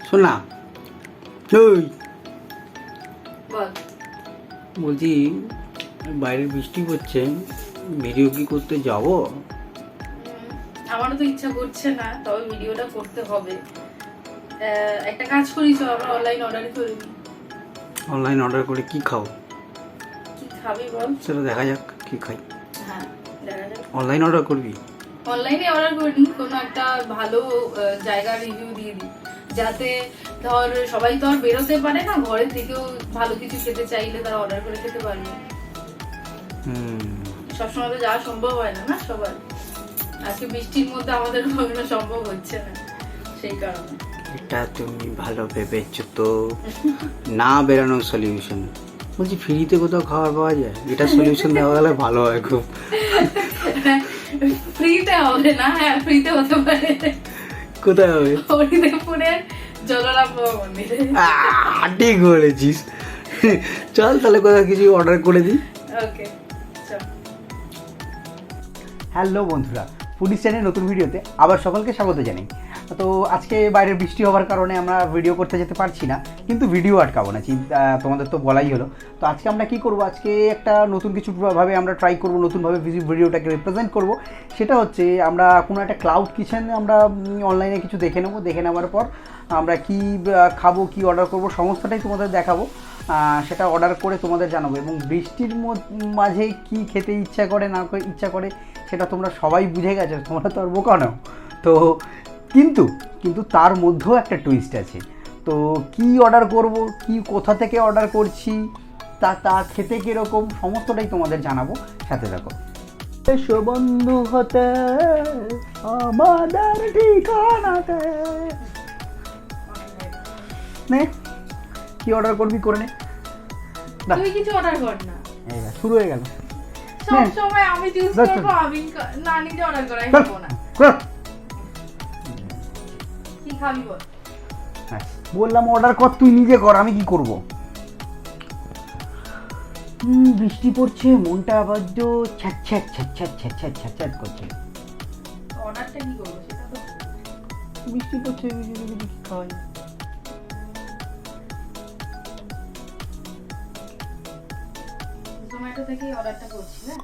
শোনা ওই বলছি বাইরে বৃষ্টি পড়ছে, ভিডিও কি করতে যাব? আমারও তো ইচ্ছা করছে না, তবে ভিডিওটা করতে হবে। একটা কাজ করি, তো আমরা অনলাইন অর্ডারই করে দিই। অনলাইন অর্ডার করে কি খাও? কি খাবি বল? সেটা দেখা যাক কি খাই। হ্যাঁ দেখা যাক। অনলাইন অর্ডার করবি? অনলাইনে অর্ডার করে নিই, কোনো একটা ভালো জায়গার রিভিউ দিয়ে দিই, যাতে ধর সবাই তো আর বেরোতে পারে না, ঘরে থেকেও ভালো কিছু খেতে চাইলে তারা অর্ডার করে খেতে পারবে। সবসময় তো যাওয়া সম্ভব হয় না না সবার। আজকে বৃষ্টির মধ্যে আমাদের কখনো সম্ভব হচ্ছে না, সেই কারণে। এটা তুমি ভালো ভেবেছো তো। না বেরানোর সলিউশন বলছি, ফ্রিতে কোথাও খাবার পাওয়া যায়? এটা সলিউশন দেওয়া গেলে ভালো হয় খুব। ফ্রিতে হবে না? হ্যাঁ ফ্রিতে হতে পারে। কোথায় হবে? হরিদেবপুরের জলারাম মন্দিরে। ঠিক বলেছিস। চল তাহলে কোথাও কিছু অর্ডার করে দিই। ওকে চল। হ্যালো বন্ধুরা, ফুডিস চ্যানেলের নতুন ভিডিওতে আবার সকলকে স্বাগত জানাই। তো আজকে বাইরে বৃষ্টি হওয়ার কারণে আমরা ভিডিও করতে যেতে পারছি না, কিন্তু ভিডিও আটকাবো না, তোমাদের তো বলাই হলো। তো আজকে আমরা কি করব, আজকে একটা নতুন কিছুভাবে আমরা ট্রাই করব, নতুনভাবে ভিডিওটাকে রিপ্রেজেন্ট করব। সেটা হচ্ছে আমরা কোনো একটা ক্লাউড কিচেন আমরা অনলাইনে কিছু দেখে নেবো, দেখে নেওয়ার পর আমরা কি খাবো, কি অর্ডার করব, সমস্তটাই তোমাদের দেখাবো। সেটা অর্ডার করে তোমাদের জানাবো। এবং বৃষ্টির মাঝে কি খেতে ইচ্ছা করে না ইচ্ছা করে সেটা তোমরা সবাই বুঝে গেছো, তোমরা তো আর বোকা নাও। তো কিন্তু তার মধ্যেও একটা টুইস্ট আছে। তো কি অর্ডার করব, কি কোথা থেকে অর্ডার করছি, তা খেতে কীরকম, সমস্তটাই তোমাদের জানাবো, সাথে দেখো। এসো বন্ধু হতে আমাদের ঠিকানাতে। নে কি অর্ডার করবি করে নে। তুই কিছু অর্ডার কর না। শুরু হয়ে গেল। সব সময় আমি চুজ করব, আমি না নিজে অর্ডার করাই করব না। কি খাবি বল? বললাম অর্ডার কর, তুই নিজে কর, আমি কি করব? বৃষ্টি পড়ছে, মনটা আবার ছ্যাট ছ্যাট ছ্যাট ছ্যাট ছ্যাট ছ্যাট ছ্যাট ছ্যাট করছে। অর্ডারটা কি করব সেটা তো বৃষ্টি পড়ছে, কি খাওয়াই? জোম্যাটো থেকে অর্ডারটা করছি না।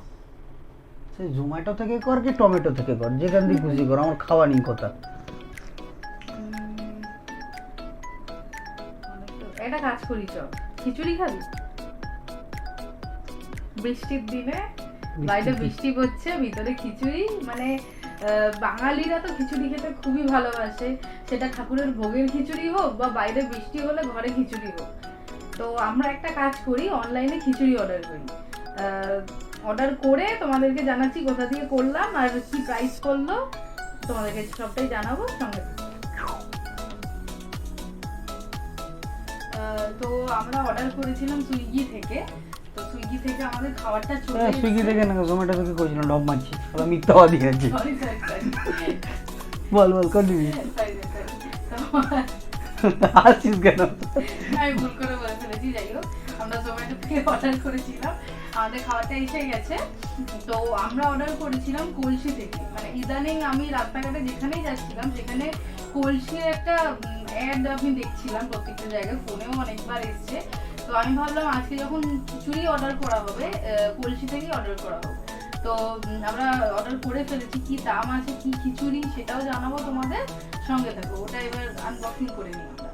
সে জোম্যাটো থেকে কর কি টমেটো থেকে কর, যেখান দিয়ে খুশি কর, আমার খাওয়া নেই কথা। একটা কাজ করি, চল খিচুড়ি খাবি? বৃষ্টির দিনে বাইরে বৃষ্টি পড়ছে, ভিতরে খিচুড়ি, মানে বাঙালিরা তো খিচুড়ি খেতে খুবই ভালোবাসে, সেটা ঠাকুরের ভোগের খিচুড়ি হোক বা বাইরে বৃষ্টি হলে ঘরে খিচুড়ি হোক। তো আমরা একটা কাজ করি, অনলাইনে খিচুড়ি অর্ডার করি। অর্ডার করে তোমাদেরকে জানাচ্ছি কোথা দিয়ে করলাম আর কি প্রাইস করলো, তোমাদেরকে সবটাই জানাবো সঙ্গে। তো আমরা অর্ডার করেছিলাম সুইগি থেকে। তো সুইগি থেকে আমাদের খাবারটা চলে এসেছে। সুইগি থেকে না, জোম্যাটো থেকে করেছিলাম, ডব মারছি, ওরা মিথ্যাবাদী আছে। বল কন্টিনিউ। আসছিস কেন? আমি ভুল করে বলে ফেলেছি, যাই হোক আমরা জোম্যাটো থেকে অর্ডার করেছিলাম, আমাদের খাবারটা এসে গেছে। তো আমরা অর্ডার করেছিলাম কলসি থেকে। মানে ইদানিং আমি রাস্তাঘাটে যেখানেই যাচ্ছিলাম সেখানে কলসির একটা অ্যাড আমি দেখছিলাম প্রত্যেকটা জায়গায়, ফোনেও অনেকবার এসছে। তো আমি ভাবলাম আজকে যখন খিচুড়ি অর্ডার করা হবে, কলসি থেকেই অর্ডার করা হবে। তো আমরা অর্ডার করে ফেলেছি, কি দাম আছে, কি খিচুড়ি সেটাও জানাবো তোমাদের, সঙ্গে থাকো। ওটা এবার আনবক্সিং করে নিই আমরা।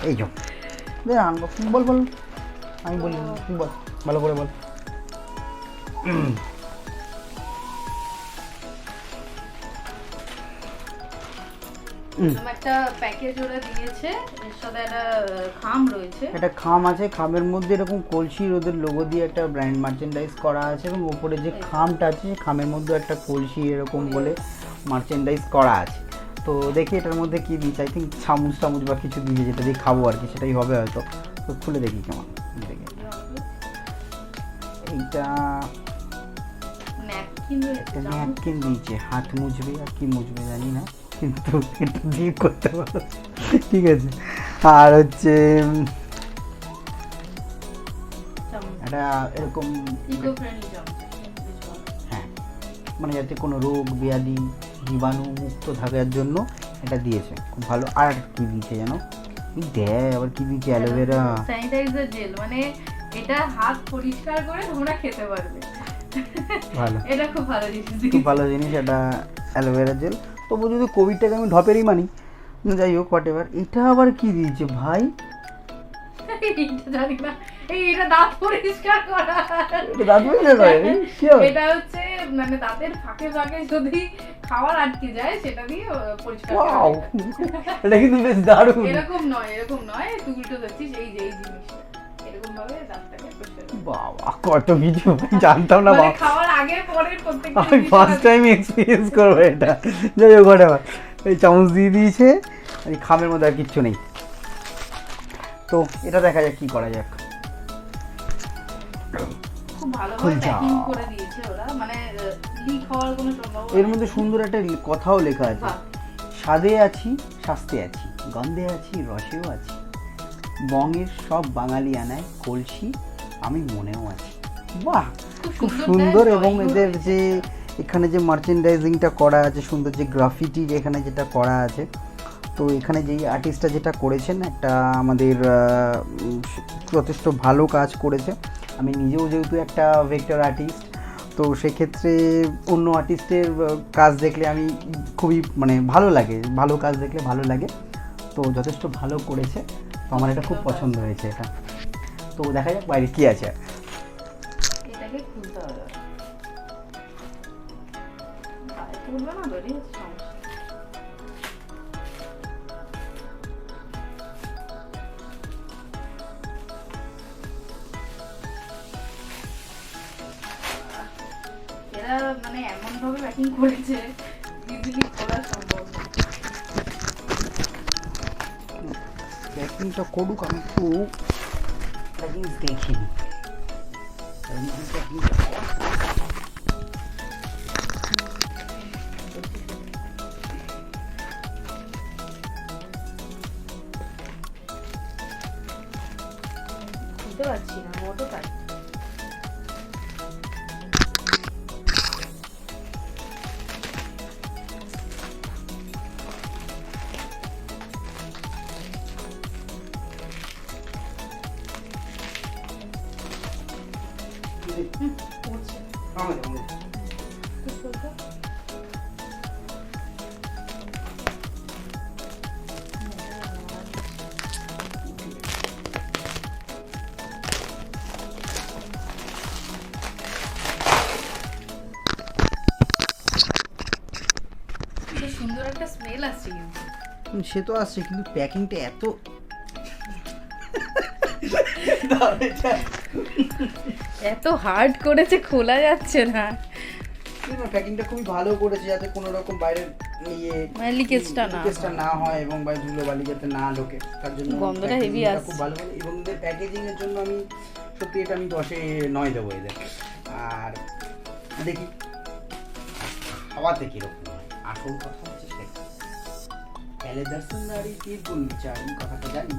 এই যো আনবক্সিং বল, আমি বলি, তুই বল, ভালো করে বল। একটা প্যাকেজ ওরা দিয়েছে, এর সাথে একটা খাম রয়েছে, একটা খাম আছে, খামের মধ্যে এরকম কলসির ওদের লোগো দিয়ে একটা ব্র্যান্ড মার্চেন্ডাইজ করা আছে, এবং উপরে যে খামটা আছে সেই খামের মধ্যে একটা কলসি এরকম বলে মার্চেন্ডাইজ করা আছে। তো দেখি এটার মধ্যে কি দিচ্ছে, আই থিঙ্ক চামচ বা কিছু দিয়ে, যেটা দিয়ে খাবো আর কি, সেটাই হবে হয়তো। তো খুলে দেখি কেমন। দেখি এইটা ন্যাপকিন দিয়েছে, হাত মুছবে আর কি মুছবে জানি না, কিন্তু এটা দিয়ে করতে পারো, ঠিক আছে। আর হচ্ছে এটা এরকম, ইকো ফ্রেন্ডলি চামচ। হ্যাঁ মানে যাতে কোনো রোগ ব্যাধি জীবাণু মুক্ত থাকার জন্য এটা দিয়েছে, খুব ভালো। আর কি দিয়েছে জানো, দেয় আবার কি দিয়েছে, অ্যালোভেরা স্যানিটাইজার জেল, মানে এটা হাত পরিষ্কার করে তোমরা খেতে পারবে। ভালো, এটা খুব ভালো জিনিস, খুব ভালো জিনিস এটা অ্যালোভেরা জেল। তবু যদি কোভিডটাকে আমি ঢপেরই মানি, যাই হোক হোয়াট এভার। এটা আবার কি দিয়েছে ভাই, এটা জানি না, এটা দাঁত পরিষ্কার করা, এটা দাঁত পরিষ্কার করে? এটা হচ্ছে মানে দাঁতের ফাঁকে ফাঁকে যদি খাবার আটকে যায় সেটা দিয়ে পরিষ্কার করা ওয়াও, যায়। এটা কিন্তু বেশ দারুণ। এরকম নয়, তুই উল্টো দেখছিস, এই যে এই জিনিসটা এরকম ভাবে দাঁতটাকে পরিষ্কার করা। বাবা কত কিছু জানতাম না মানে বাবা, খাওয়ার আগে পরে প্রত্যেকটা আমি ফার্স্ট টাইম এক্সপিরিয়েন্স করবো এটা। যাই হোক হোয়াট এভার, এই চামচ দিয়ে দিয়েছে, এই খামের মধ্যে আর কিচ্ছু নেই। তো এটা দেখা যাক কি করা যাক। খুব ভালোভাবে খুলছা। প্যাকিং করে দিয়েছে ওরা, মানে লিক হওয়ার কোনো সম্ভাবনা এর মধ্যে সুন্দর একটা কথাও লেখা আছে, বাহ। স্বাদে আছি স্বাস্থ্যে আছি, গন্ধে আছি রসেও আছি, বঙ্গের সব বাঙালি আনায় কলসি আমি মনেও আছি। বাহ, খুব সুন্দর। এবং এদের যে এখানে যে মার্চেন্ডাইজিংটা করা আছে, সুন্দর যে গ্রাফিটি যেখানে যেটা করা আছে, তো এখানে যেই আর্টিস্টটা যেটা করেছেন, একটা আমাদের যথেষ্ট ভালো কাজ করেছে। আমি নিজেও যেহেতু একটা ভেক্টর আর্টিস্ট, তো সেক্ষেত্রে অন্য আর্টিস্টের কাজ দেখলে আমি খুবই মানে ভালো লাগে, ভালো কাজ দেখলে ভালো লাগে। তো যথেষ্ট ভালো করেছে, তো আমার এটা খুব পছন্দ হয়েছে এটা। তো দেখা যাক বাইরে কী আছে। এটাকে খুলতে হবে, বাইরে খুলবে না বেরিয়ে সমস্যা। এরা মানে এমন ভাবে প্যাকিং করেছে ইজিলি খোলা সম্ভব না। প্যাকিংটা করুক, আমি একটু প্যাকিং দেখিনি। খুলতে পারছি না, মোটো তাই। পড়ছে। কি করবো? কি সুন্দর একটা স্মেল আসছে কিন্তু। সে তো আসছে, কিন্তু প্যাকিংটা এত এত হার্ড করেছে, খোলা যাচ্ছে না। প্যাকিংটা খুবই ভালো করেছে, যাতে কোনো রকম বাইরের ইয়ে মানে লিকেজটা না লিকেজটা না হয় এবং বাইরে ধুলো বালি যাতে না ঢোকে, তার জন্য গন্ধটা হেভি packaging টা আসছে। খুব ভালো করে। এবং এদের প্যাকেজিং এর জন্য আমি সত্যি এটা আমি 10-এ 9 দেবো এদের। আর দেখি খাওয়াতে কিরকম হয়, আসল কথা হচ্ছে সেটা। পেলে দর্শনদারি কি বলছে আমি কথাটা জানি।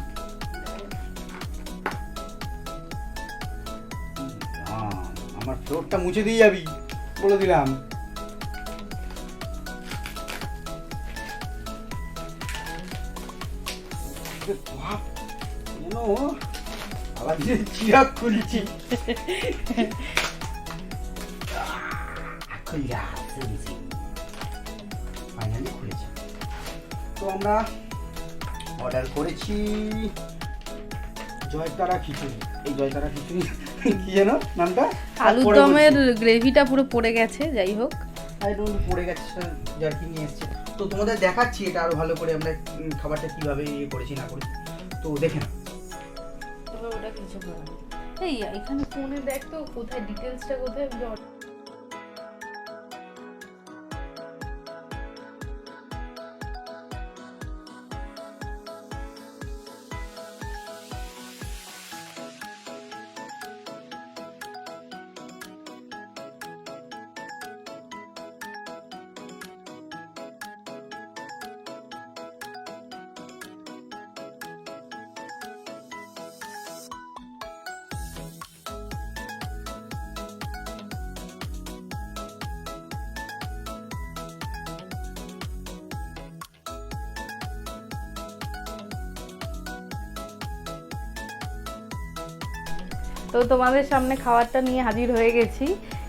আমার ফ্লোরটা মুছে দিয়ে যাবি বলে দিলাম। আবার চিরাগ খুলছি, ফাইনালি খুলেছে। তো আমরা অর্ডার করেছি জয়তারা খিচুড়ি। এই জয়তারা খিচুড়ি কি যেন নামটা, আলুর দমের গ্রেভিটা পুরো পড়ে গেছে, যাই হোক পড়ে গেছে, জার্কি নিয়ে এসছে। তো তোমাদের দেখাচ্ছি এটা আরো ভালো করে আমরা খাবারটা কিভাবে ইয়ে করেছি না করেছি, তো দেখে না। তবে ওটা কিছু করার নেই। এই এখানে ফোনে দেখ তো কোথায় ডিটেলসটা কোথায় তো তোমাদের সামনে খাবারটা নিয়ে হাজির হয়ে গেছি।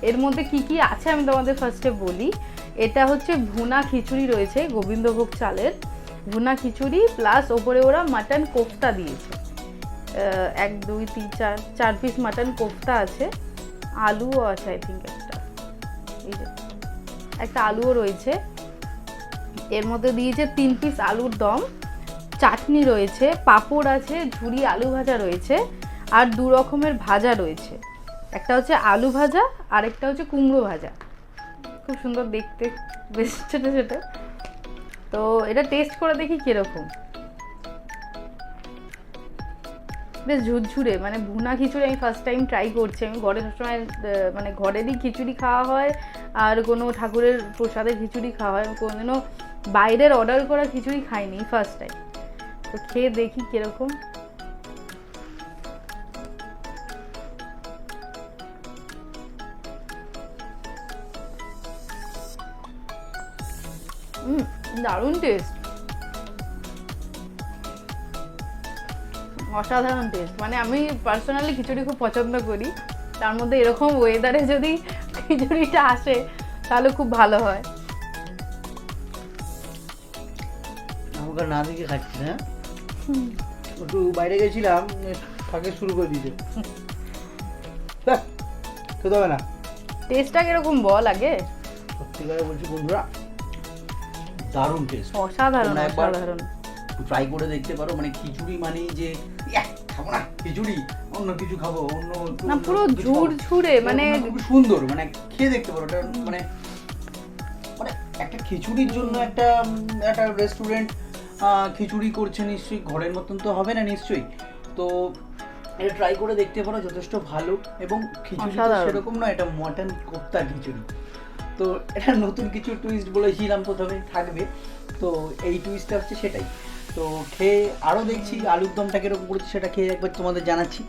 এর মধ্যে কি কি আছে আমি তোমাদের ফার্স্টে বলি। এটা হচ্ছে ভুনা খিচুড়ি রয়েছে, গোবিন্দভোগ চালের ভুনা খিচুড়ি, প্লাস ওপরে ওরা মাটন কোফতা দিয়েছে। 1 2 3 4 পিস মাটন কোফতা আছে, আলুও আছে আই থিঙ্ক একটা আলুও রয়েছে। এর মধ্যে দিয়েছে 3 পিস আলুর দম, চাটনি রয়েছে, পাঁপড় আছে, ঝুরি আলু ভাজা রয়েছে, আর 2 রকমের ভাজা রয়েছে। একটা হচ্ছে আলু ভাজা আর একটা হচ্ছে কুমড়ো ভাজা, খুব সুন্দর দেখতে, বেশ ছোটো ছোটো। তো এটা টেস্ট করে দেখি কীরকম। বেশ ঝুরঝুরে, মানে ভুনা খিচুড়ি আমি ফার্স্ট টাইম ট্রাই করছি। আমি ঘরে সবসময় মানে ঘরেরই খিচুড়ি খাওয়া হয়, আর কোনো ঠাকুরের প্রসাদের খিচুড়ি খাওয়া হয়, কোনোদিনও বাইরের অর্ডার করা খিচুড়ি খাইনি, ফার্স্ট টাইম। তো খেয়ে দেখি কীরকম। দারুণ টেস্ট, অসাধারণ টেস্ট। মানে আমি পার্সোনালি খিচুড়ি খুব পছন্দ করি, তার মধ্যে এরকম ওয়েদারে যদি খিচুড়িটা আসে তাহলে খুব ভালো হয়। আমাকে না দেখে খাচ্ছি না, একটু বাইরে গেছিলাম, ফাঁকে শুরু করে দিয়েছে, খেতে হবে না। টেস্টটা কিরকম বল আগে। সত্যিকারে বলছি বন্ধুরা, দারুণ টেস্ট, অসাধারণ অসাধারণ। ট্রাই করে দেখতে পারো। মানে খিচুড়ি মানে যে খাবো না খিচুড়ি, অন্য কিছু খাবো, অন্য না, পুরো ঝুরঝুরে, মানে খুব সুন্দর। মানে খেয়ে দেখতে পারো এটা, মানে মানে একটা খিচুড়ির জন্য একটা একটা রেস্টুরেন্ট খিচুড়ি করছে, নিশ্চয়ই ঘরের মতন তো হবে না নিশ্চয়ই। তো এটা ট্রাই করে দেখতে পারো, যথেষ্ট ভালো। এবং খিচুড়ি সেরকম নয়, এটা মটন কোফতা খিচুড়ি। তো এটা নতুন কিছু টুইস্ট বলেছিলাম প্রথমে থাকবে, তো এই টুইস্টটা হচ্ছে সেটাই। তো খেয়ে আরও দেখছি আলুর দমটা কিরকম করেছি, সেটা খেয়ে একবার তোমাদের জানাচ্ছি।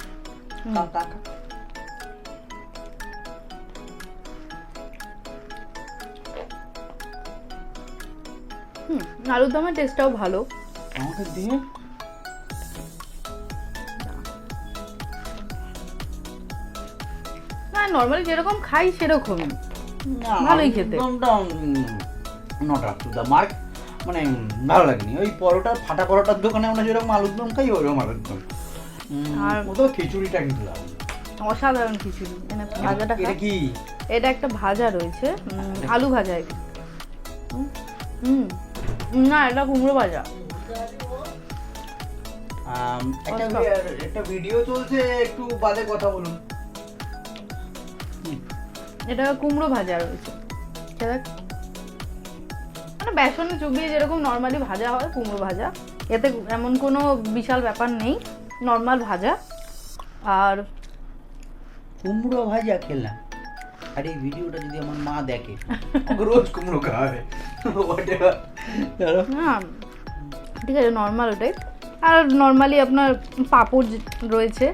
আলুর দমের টেস্টটাও ভালো। আমাকে দিয়ে না, নর্মালি যেরকম খাই সেরকমই, ভালোই খেতে। Not up to the mark, মানে ভালো লাগেনি। ওই পরোটা, ফাটা পরোটার দোকানে আমরা যেরকম আলুর দম খাই ওরকম আলুর দম। আর ওটা খিচুড়িটা কিন্তু অসাধারণ খিচুড়ি। ভাজাটা কি, এটা একটা ভাজা রয়েছে, আলু ভাজা। না, এটা কুমড়ো ভাজা। একটা ভিডিও চলছে, একটু বাদে কথা বলুন। এটা কুমড়ো ভাজা রয়েছে, মানে বেসনে চুবিয়ে যেরকম নর্মালি ভাজা হয় কুমড়ো ভাজা, এতে এমন কোনো বিশাল ব্যাপার নেই, নর্মাল ভাজা। আর কুমড়ো ভাজা খেলাম, আর এই ভিডিওটা যদি আমার মা দেখে, রোজ কুমড়ো খাওয়াবে। হ্যাঁ ঠিক আছে, নর্মাল ওটাই। আর নর্মালি আপনার পাঁপড় রয়েছে,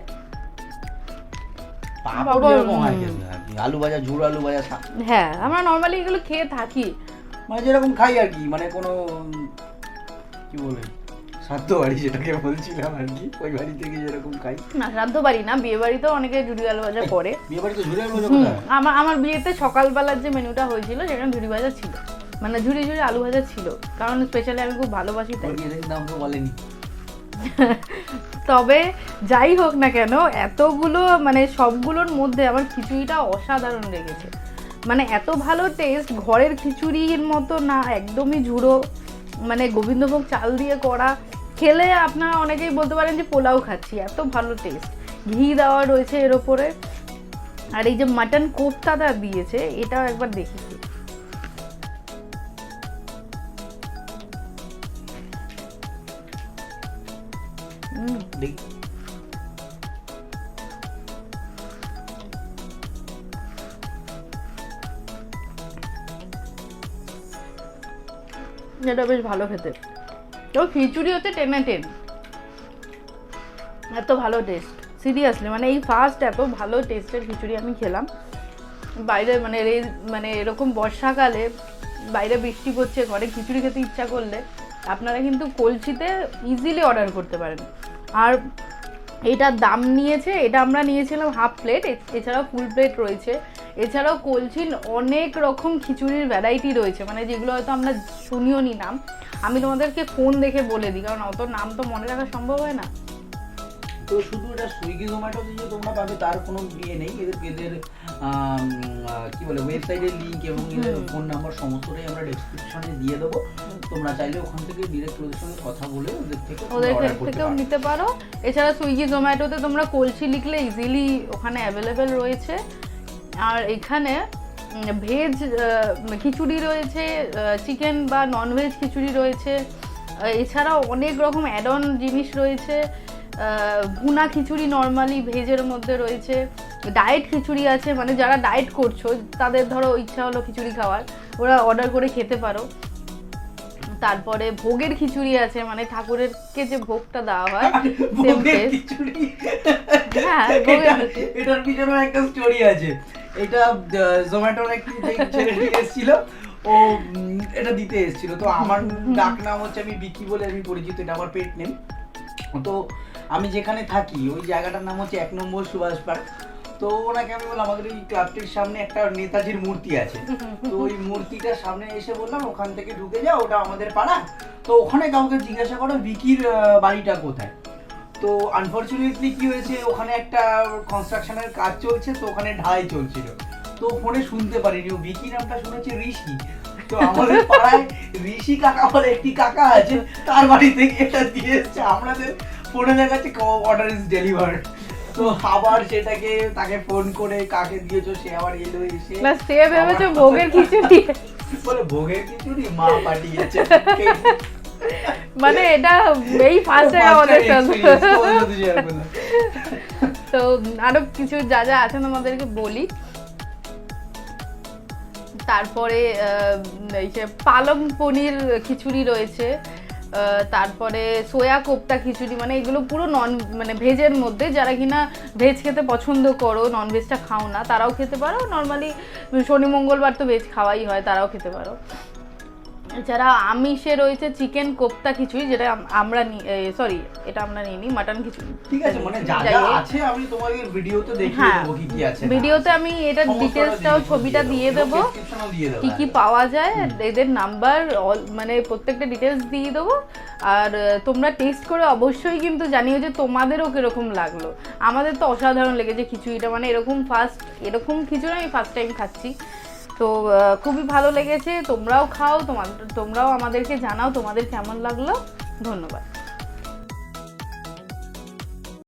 আলু ভাজা, ঝুড় আলু ভাজা। হ্যাঁ, আমরা নর্মালি এগুলো খেয়ে থাকি, মানে যেরকম খাই আর কি, মানে কোনো কি বলে শ্রাদ্ধ বাড়ি যেটাকে বলছিলাম আর কি, ওই বাড়ি থেকে যেরকম খাই। না, শ্রাদ্ধ বাড়ি না, বিয়ে বাড়িতেও অনেকে ঝুড়ি আলু ভাজা করে। বিয়ে বাড়িতে ঝুড়ি আলু ভাজা কোথায়? আমার বিয়েতে সকালবেলার যে মেনুটা হয়েছিল সেখানে ঝুড়ি ভাজা ছিল, মানে ঝুড়ি ঝুড়ি আলু ভাজা ছিল, কারণ স্পেশালি আমি খুব ভালোবাসি তাই। আমাকে বলেনি। তবে যাই হোক না কেন, এতগুলো মানে সবগুলোর মধ্যে আমার খিচুড়িটা অসাধারণ লেগেছে। মানে এত ভালো টেস্ট, ঘরের খিচুড়ির মতো না, একদমই ঝুড়ো, মানে গোবিন্দভোগ চাল দিয়ে করা। খেলে আপনারা অনেকেই বলতে পারেন যে পোলাও খাচ্ছি, এত ভালো টেস্ট। ঘি দেওয়া রয়েছে এর ওপরে, আর এই যে মাটন কোফতাটা দিয়েছে, এটাও একবার দেখেছি। এটা বেশ ভালো খেতে। তো খিচুড়ি হচ্ছে 10 এ 10, এত ভালো টেস্ট, সিরিয়াসলি। মানে এই ফার্স্ট এত ভালো টেস্টের খিচুড়ি আমি খেলাম। বাইরে মানে এরকম বর্ষাকালে বাইরে বৃষ্টি পড়ছে, ঘরে খিচুড়ি খেতে ইচ্ছা করলে আপনারা কিন্তু কলসিতে ইজিলি অর্ডার করতে পারেন। আর এটার দাম নিয়েছে, এটা আমরা নিয়েছিলাম হাফ প্লেট, এছাড়াও ফুল প্লেট রয়েছে। এছাড়াও কলসির অনেক রকম খিচুড়ির ভ্যারাইটি রয়েছে, মানে যেগুলো হয়তো আমরা শুনিও নি নাম। আমি তোমাদেরকে ফোন দেখে বলে দিই, কারণ অত নাম তো মনে রাখা সম্ভব হয় না। তো শুধু এটা সুইগি জোম্যাটো দিয়ে তোমরা পাবে তার কোনো ইয়ে নেই, এদের কি বলে ওয়েবসাইটের লিঙ্ক এবং এদের ফোন নাম্বার সমস্তটাই আমরা ডেসক্রিপশনে দিয়ে দেবো। তোমরা চাইলে ওখান থেকে ডিরেক্ট ওদের সঙ্গে কথা বলে ওদের থেকেও নিতে পারো। এছাড়া সুইগি জোম্যাটোতে তোমরা কলসি লিখলে ইজিলি ওখানে অ্যাভেলেবেল রয়েছে। আর এখানে ভেজ খিচুড়ি রয়েছে, চিকেন বা ননভেজ খিচুড়ি রয়েছে, এছাড়াও অনেক রকম অ্যাড অন জিনিস রয়েছে। ভুনা খিচুড়ি নর্মালি ভেজের মধ্যে রয়েছে, ডায়েট খিচুড়ি আছে, মানে যারা ডায়েট করছো তাদের ধরো ইচ্ছা হলো খিচুড়ি খাওয়ার, ওরা অর্ডার করে খেতে পারো। তারপরে ভোগের খিচুড়ি আছে, মানে ঠাকুরেরকে যে ভোগটা দেওয়া হয় সেম টেস্ট। হ্যাঁ, এটার পিছনে একটা স্টোরি আছে। এটা জোম্যাটোর একটি ছেলে এসেছিল, ও এটা দিতে এসেছিল। তো আমার ডাক নাম হচ্ছে, আমি বিকি বলে আমি পরিচিত, এটা আমার পেট নেম। তো আমি যেখানে থাকি ওই জায়গাটার নাম হচ্ছে 1 নম্বর সুভাষ পার্ক। তো ওনাকে আমি বললাম আমাদের এই ক্লাবটির সামনে একটা নেতাজির মূর্তি আছে, তো ওই মূর্তিটার সামনে এসে বললাম ওখান থেকে ঢুকে যাও, ওটা আমাদের পাড়া। তো ওখানে কাউকে জিজ্ঞাসা করো বিকির বাড়িটা কোথায়। তো আনফরচুনেটলি কি হয়েছে, ওখানে একটা কনস্ট্রাকশনের কাজ চলছে, তো ওখানে ঢালাই চলছিল, তো ফোনে শুনতে পারিনি। ও বিকি নামটা শুনেছে ঋষি। তো আমাদের পাড়ায় ঋষি কাকা বলে একটি কাকা আছে, তার বাড়ি থেকে এটা দিয়ে এসছে, আমাদের ফোনে দেখাচ্ছে অর্ডার ইজ ডেলিভার্ড। তো আবার সেটাকে তাকে ফোন করে কাকে দিয়েছো, সে আবার এলো, এসে সে ভেবেছে ভোগের খিচুড়ি, বলে ভোগের খিচুড়ি মা পাঠিয়েছে। মানে এটা এই ফার্স্ট টাইম আমাদের সাথে। তো আরো কিছু যা যা আছে আমাদেরকে বলি। তারপরে এই যে পালং পনির খিচুড়ি রয়েছে, তারপরে সোয়া কোপ্তা খিচুড়ি, মানে এগুলো পুরো মানে ভেজের মধ্যে। যারা কিনা ভেজ খেতে পছন্দ করো, নন ভেজটা খাও না, তারাও খেতে পারো। নর্মালি শনি মঙ্গলবার তো ভেজ খাওয়াই হয়, তারাও খেতে পারো। এছাড়া আমিষে রয়েছে চিকেন কোপ্তা খিচুড়ি, যেটা আমরা সরি এটা আমরা নিইনি, মাটন খিচুড়ি। ঠিক আছে, মানে যা যা আছে আমি তোমাকে ভিডিওতে দেখিয়ে দেব কি কি আছে। ভিডিওতে আমি এটা ডিটেইলসটাও ছবিটা দিয়ে দেব, কি কি পাওয়া যায়, এদের নাম্বার মানে প্রত্যেকটা ডিটেইলস দিয়ে দেবো। আর তোমরা টেস্ট করে অবশ্যই কিন্তু জানিও যে তোমাদেরও কিরকম লাগলো। আমাদের তো অসাধারণ লেগেছে খিচুড়িটা, মানে এরকম খিচুড়ি আমি ফার্স্ট টাইম খাচ্ছি। তো খুবই ভালো লেগেছে। তোমরাও খাও, তোমরাও আমাদেরকে জানাও তোমাদের কেমন লাগলো। ধন্যবাদ।